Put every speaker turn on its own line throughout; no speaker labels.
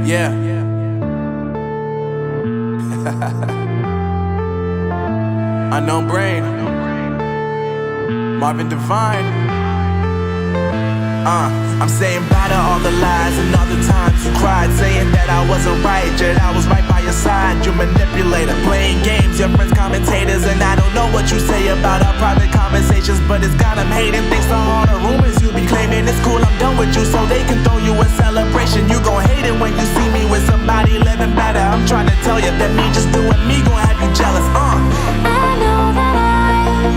Yeah. Unknown brain. Marvin Devine. I'm saying bye to all the lies and all the times you cried, saying that I wasn't right, yet I was right by your side. You manipulator, playing games, your friends commentators, and I don't know what you say about our private conversations, but it's got them hating. Thanks to all the rumors you be claiming. It's cool, I'm done with you, so they can throw you a celebration. You gon' hate it when you see me with somebody living better. I'm trying to tell you that me just doing me gon' have you jealous.
I know that I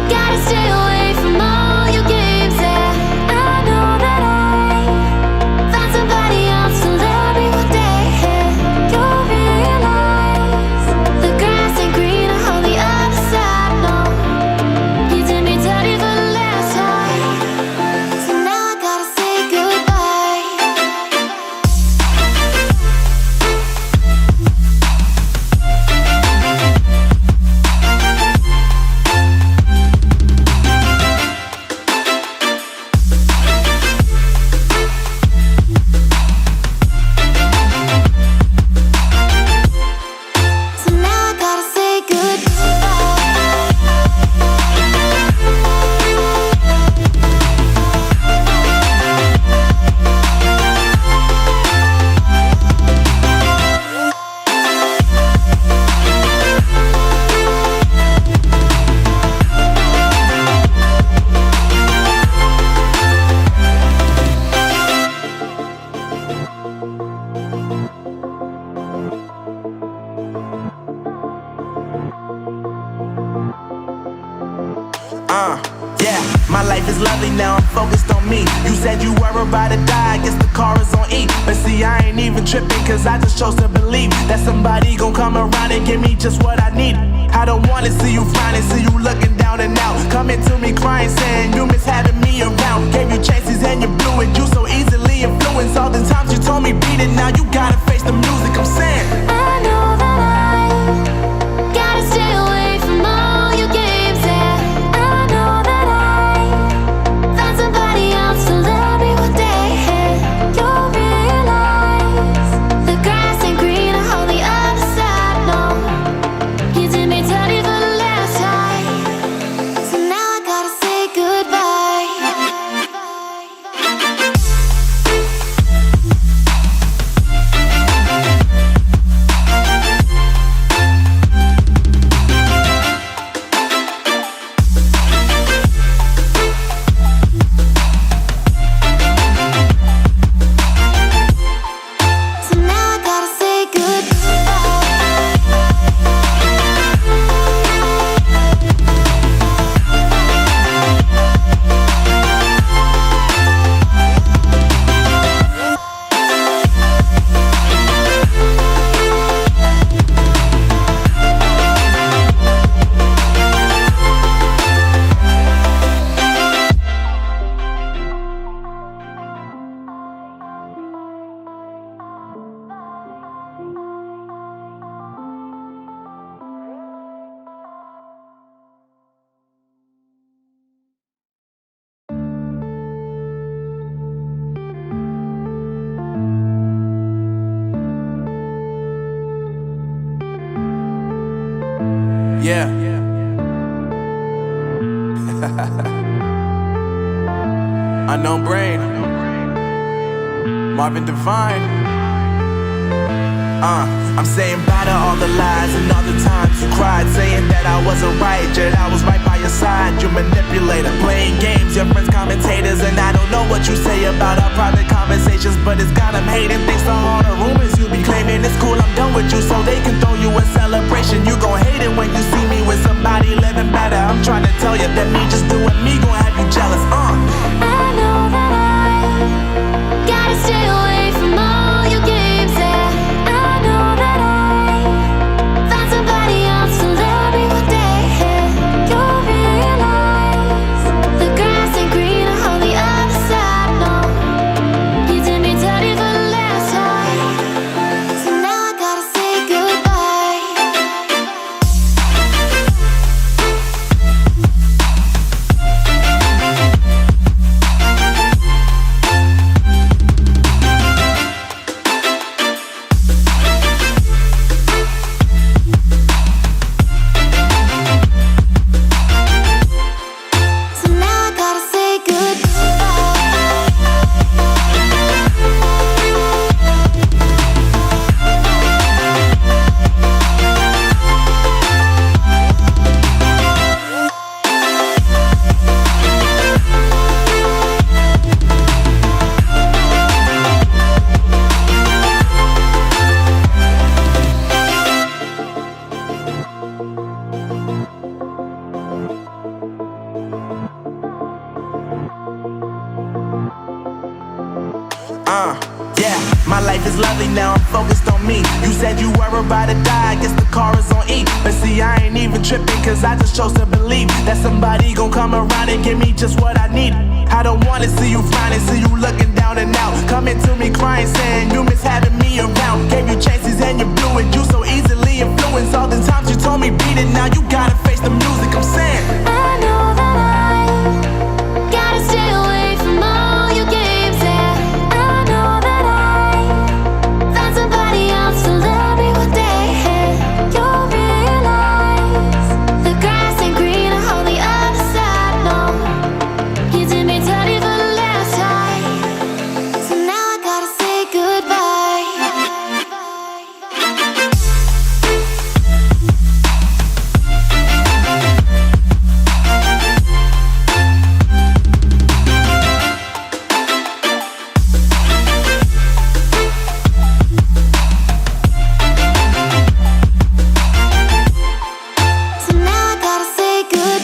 gotta stay away from all your games, yeah. I know that I found somebody else to love me one day, yeah. You'll realize the grass ain't greener on the other side, no. You did me dirty for the last time, so now I gotta say goodbye. So now I gotta say
Yeah, my life is lovely now, I'm focused on me. You said you were about to die, I guess the car is on E. But see, I ain't even tripping, cause I just chose to believe that somebody gon' come around and give me just what I need. I don't wanna see you frowning, see you looking down and out, coming to me crying, saying you miss having me around. Gave you chances and you blew it, you so easily influenced. All the times you told me beat it, now you gotta face the music. I'm saying
I know that I gotta stay away from all your games, yeah. I know that I found somebody else to love me one day, yeah. You'll realize the grass ain't greener on the other side, no. You did me dirty for the last time, so now I gotta say goodbye. So now I gotta say
yeah. Unknown brain. Marvin Devine. I'm saying bye to all the lies and all the times you cried, saying that I wasn't right, yet I was right by your side. You manipulator, playing games, your friends commentators, and I don't know what you say about our private conversations, but it's got them hating. Thanks to all the rumors you be claiming. It's cool, I'm done with you, so they can throw you a celebration. You gon' hate it when you see me with somebody living better. I'm trying to tell you that me just doing me gon' have you jealous.
I know that I gotta stay away from all your games, yeah. I know that I found somebody else to love me one day, yeah. You'll realize the grass ain't greener on the other side, no. You did me dirty for the last time, so now I gotta say goodbye.
is lovely, now I'm focused on me. You said you were about to die, I guess the car is on E. But see, I ain't even tripping, cause I just chose to believe that somebody gon' come around and give me just what I need. I don't wanna see you frowning, see you looking down and out, coming to me crying, saying you miss having me around. Gave you chances and you blew it, you so easily influenced. All the times you told me beat it, now you gotta face the music. I'm saying
I know that I gotta stay away from all your games. Yeah, I know that I found somebody else to love me one day. You'll realize the grass ain't greener on the other side. No, you did me dirty for the last time, so now I gotta say goodbye. So now I gotta say goodbye.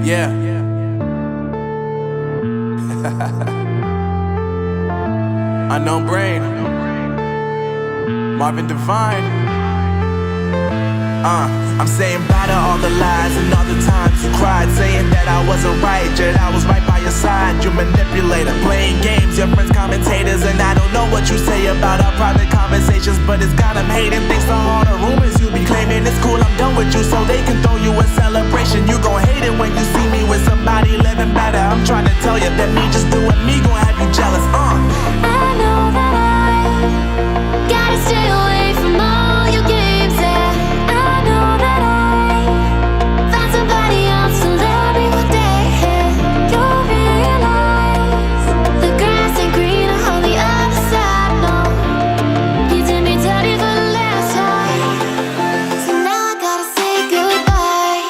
yeah. Unknown Brain, Marvin Devine. I'm saying bye to all the lies and all the times you cried, saying that I wasn't right, yet I was right by your side. You manipulator, playing games, your friends commentators, and I don't know what you say about our private conversations, but it's got them hating. Thanks to all the rumors you be claiming. It's cool, I'm done with you, so they can throw you a celebration. You gon' hate it when you see me with somebody living better. I'm trying to tell you that me just doing me gon' have you jealous.
I know that I gotta stay away from all your games. Yeah, I know that I found somebody else to love me one day. You'll realize the grass ain't greener on the other side. No, you did me dirty for the last time, so now I gotta say goodbye.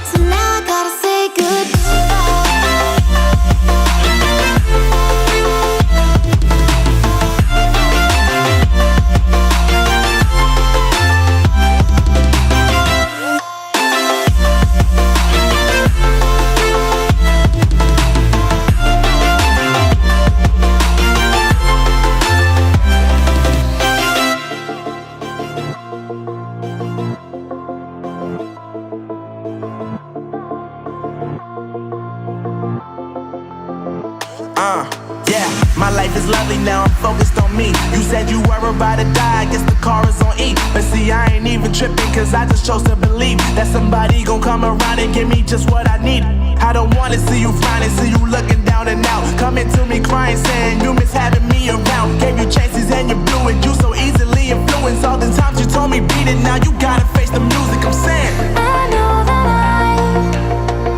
So now I gotta say goodbye.
Yeah, my life is lovely, now I'm focused on me. You said you were about to die, I guess the car is on E. But see, I ain't even tripping, cause I just chose to believe that somebody gon' come around and give me just what I need. I don't wanna see you frowning, see you looking down and out, coming to me crying, saying you miss having me around. Gave you chances and you blew it, you so easily influenced. All the times you told me beat it, now you gotta face the music. I'm saying
I know that I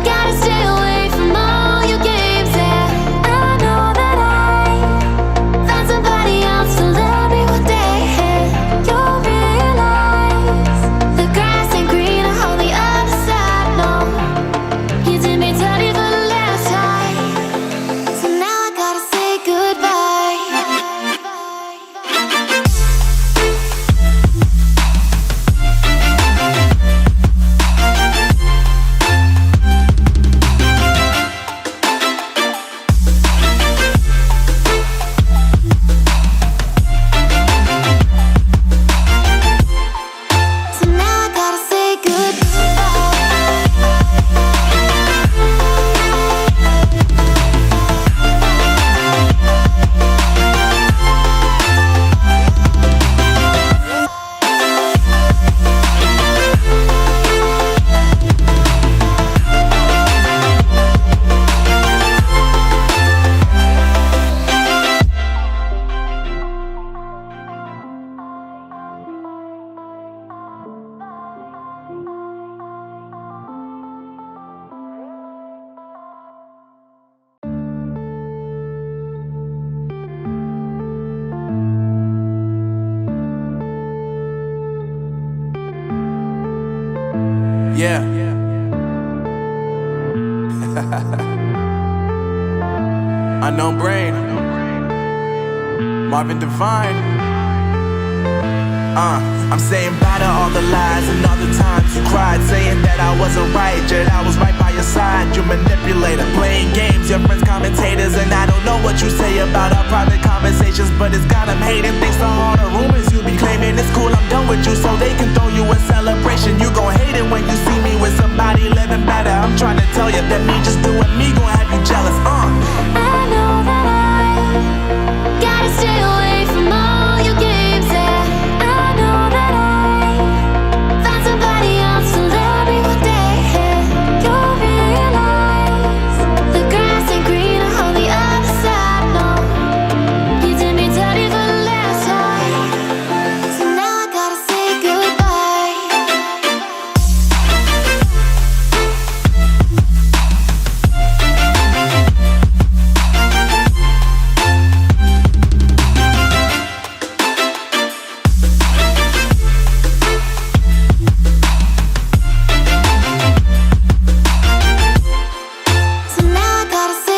gotta stay away from all your games. Yeah, I know that I found somebody else to love me one day. You'll realize the grass ain't greener on the other side. No, you did me dirty for the last time, so now I gotta say goodbye.
Yeah. Unknown brain. Marvin Devine. I'm saying bye to all the lies and all the times you cried, saying that I wasn't right, yet I was right by your side. You manipulator, playing games, your friends commentators, and I don't know what you say about our private conversations, but it's got them hating. Thanks to all the rumors you be claiming. It's cool, I'm done with you, so they can throw you a celebration. You gon' hate it when you see me with somebody living better. I'm trying to tell you that me just doing me gon' have you jealous.
I know that I gotta stay away from all your games, yeah. I know that I found somebody else to love me one day, yeah. You'll realize the grass ain't greener on the other side, no. You did me dirty for the last time, so now I gotta say goodbye. So now I gotta say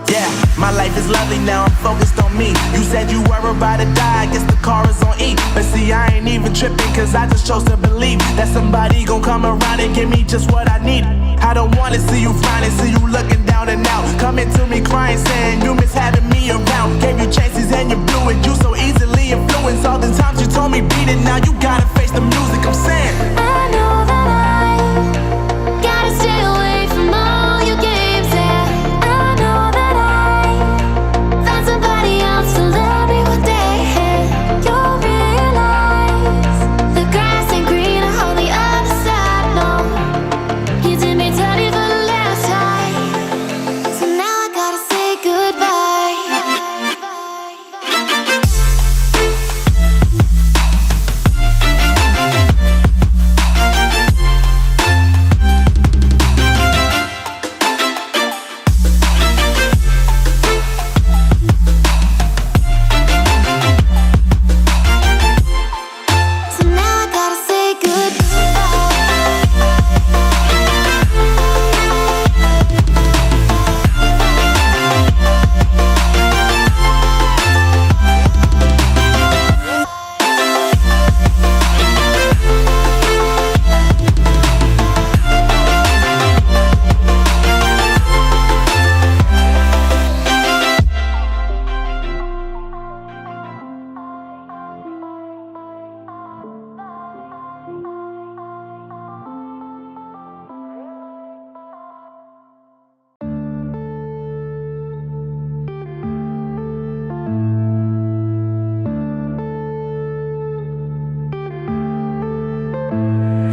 Yeah, my life is lovely now, I'm focused on me. You said you were about to die, I guess the car is on E. But see, I ain't even tripping, cause I just chose to believe that somebody gon' come around and give me just what I need. I don't wanna see you frowning, see you looking down and out, coming to me crying, saying you miss having me around. Gave you chances and you blew it, you so easily influenced. All the times you told me beat it, now you gotta face the music. I'm saying
I know that I gotta stay away from all your games, yeah. I know that I found somebody else to love me one day, yeah. You'll realize the grass ain't greener on the other side, no. You did me dirty for the last time, so now I gotta say goodbye. So now I gotta say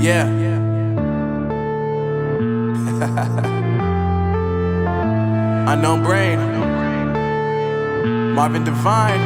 yeah. Unknown brain. Marvin Devine.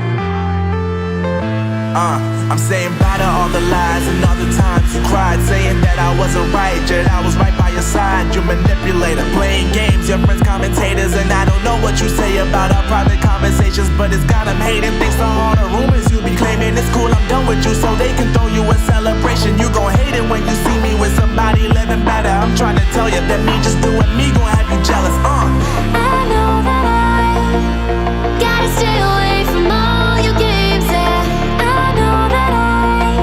I'm saying bye to all the lies and all the times you cried, saying that I wasn't right, yet I was right by your side. You manipulator, playing games, your friends commentators, and I don't know what you say about our private conversations, but it's got them hating. Thanks to all the rumors you be claiming. It's cool, I'm done with you, so they can throw you a celebration. You gon' hate it when you see me with somebody living better. I'm trying to tell you that me just doing me gon' have you jealous.
I know that I gotta stay away from all your games, yeah. I know that I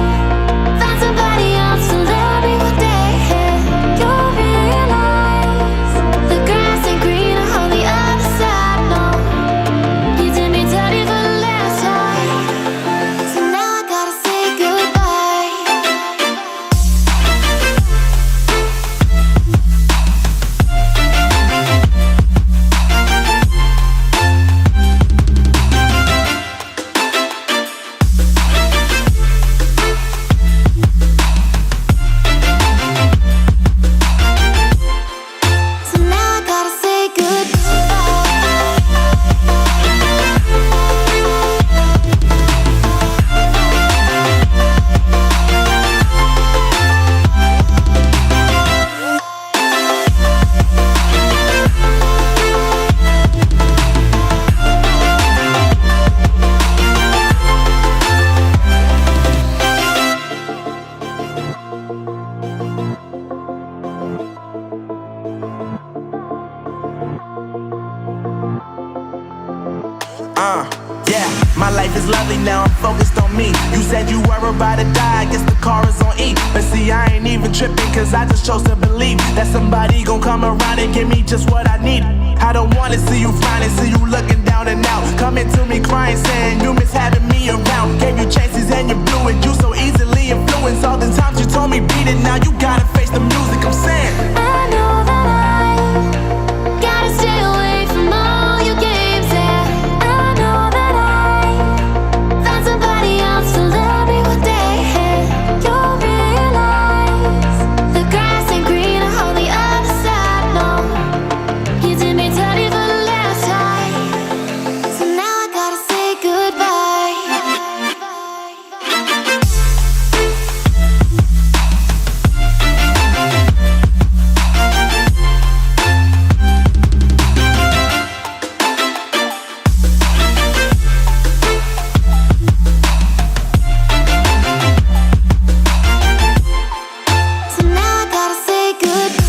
found somebody else to love me one day, yeah. You'll realize the grass ain't greener on the other side, no. You did me dirty for the last time, so now I gotta say goodbye.
Yeah, my life is lovely now, I'm focused on me. You said you were about to die, I guess the car is on E. But see, I ain't even tripping, cause I just chose to believe that somebody gon' come around and give me just what I need. I don't wanna see you flying, see you looking down and out, coming to me crying, saying you miss having me around. Gave you chances and you blew it, you so easily influenced. All the times you told me beat it, now you gotta face the music, I'm saying
I know that I gotta stay away from all your games, yeah. I know that I found somebody else to love me one day, yeah. You'll realize the grass ain't greener on the other side, no. You did me dirty for the last time, so now I gotta say goodbye. So now I gotta say goodbye.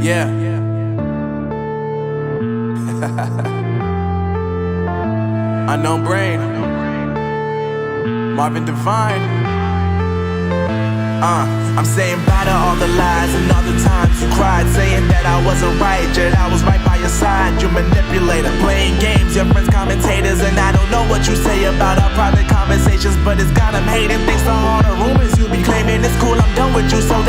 Yeah. Unknown Brain, Marvin Devine. I'm saying bye to all the lies and all the times you cried, saying that I wasn't right, yet I was right by your side. You manipulator, playing games, your friends commentators, and I don't know what you say about our private conversations, but it's got them hating. Thanks to all the rumors you be claiming, it's cool, I'm done with you, so